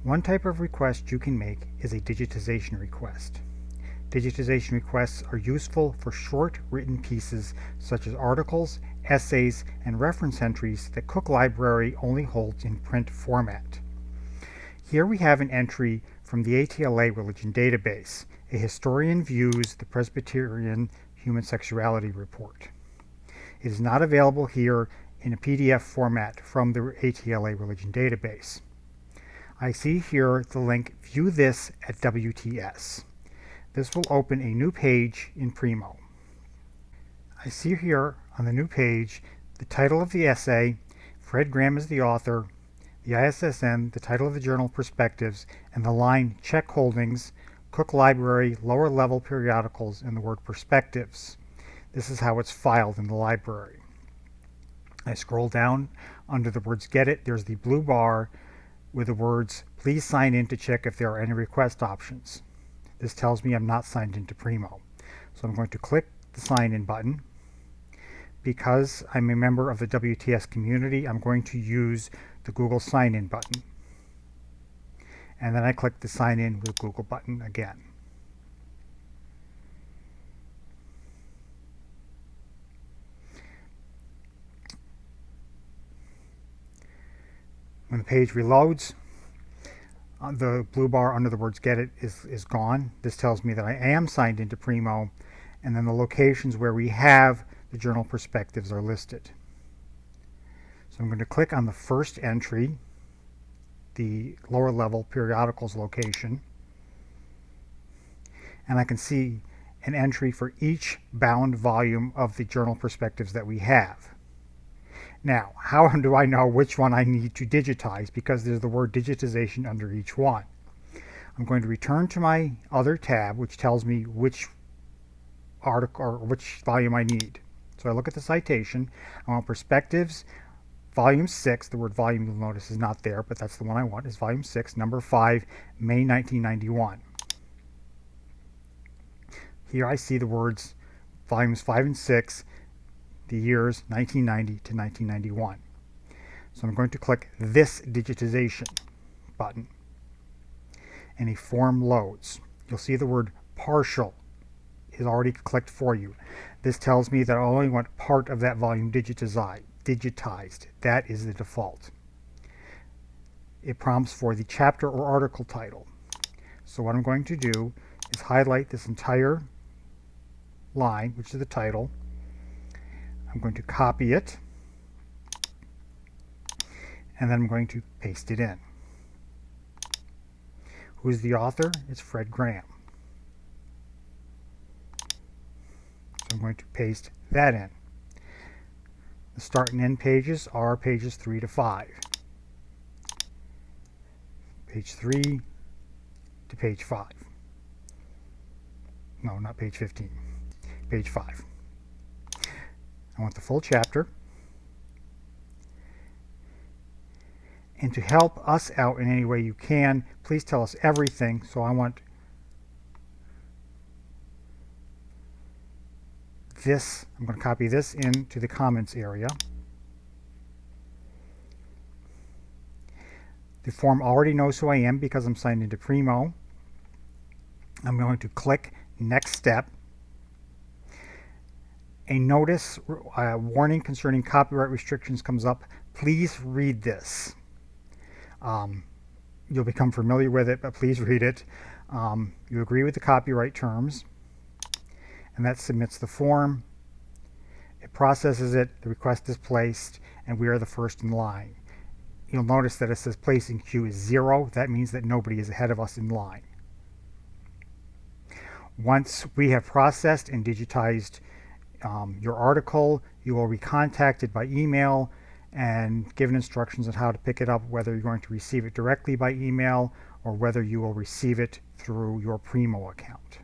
One type of request you can make is a digitization request. Digitization requests are useful for short written pieces such as articles, essays, and reference entries that Cook Library only holds in print format. Here we have an entry from the ATLA Religion Database. A historian views the Presbyterian Human Sexuality Report. It is not available here in a PDF format from the ATLA Religion Database. I see here the link View This at WTS. This will open a new page in Primo. I see here on the new page the title of the essay, Fred Graham is the author, the ISSN, the title of the journal Perspectives, and the line Check Holdings, Cook Library, Lower Level Periodicals, and the word Perspectives. This is how it's filed in the library. I scroll down under the words Get It. There's the blue bar with the words, please sign in to check if there are any request options. This tells me I'm not signed into Primo. So I'm going to click the sign in button. Because I'm a member of the WTS community, I'm going to use the Google sign in button. And then I click the sign in with Google button again. When the page reloads, the blue bar under the words Get It is gone. This tells me that I am signed into Primo, and then the locations where we have the journal perspectives are listed. So I'm going to click on the first entry, the lower level periodicals location, and I can see an entry for each bound volume of the journal perspectives that we have. Now, how do I know which one I need to digitize? Because there's the word digitization under each one. I'm going to return to my other tab, which tells me which article or which volume I need. So I look at the citation. I want Perspectives, Volume 6. The word volume, you'll notice, is not there, but that's the one I want, is Volume 6, Number 5, May 1991. Here I see the words Volumes 5 and 6, the years 1990 to 1991. So I'm going to click this digitization button, and a form loads. You'll see the word partial is already clicked for you. This tells me that I only want part of that volume digitized. That is the default. It prompts for the chapter or article title. So what I'm going to do is highlight this entire line, which is the title. I'm going to copy it, and then I'm going to paste it in. Who's the author? It's Fred Graham. So I'm going to paste that in. The start and end pages are pages 3 to 5. Page 3 to page 5. No, not page 15. Page 5. I want the full chapter. And to help us out in any way you can, please tell us everything. So I want this. I'm going to copy this into the comments area. The form already knows who I am because I'm signed into Primo. I'm going to click Next Step. A notice, warning concerning copyright restrictions comes up. Please read this. You'll become familiar with it, but please read it. You agree with the copyright terms, and that submits the form. It processes it, the request is placed, and we are the first in line. You'll notice that it says place in queue is 0. That means that nobody is ahead of us in line. Once we have processed and digitized your article, you will be contacted by email and given instructions on how to pick it up, whether you're going to receive it directly by email or whether you will receive it through your Primo account.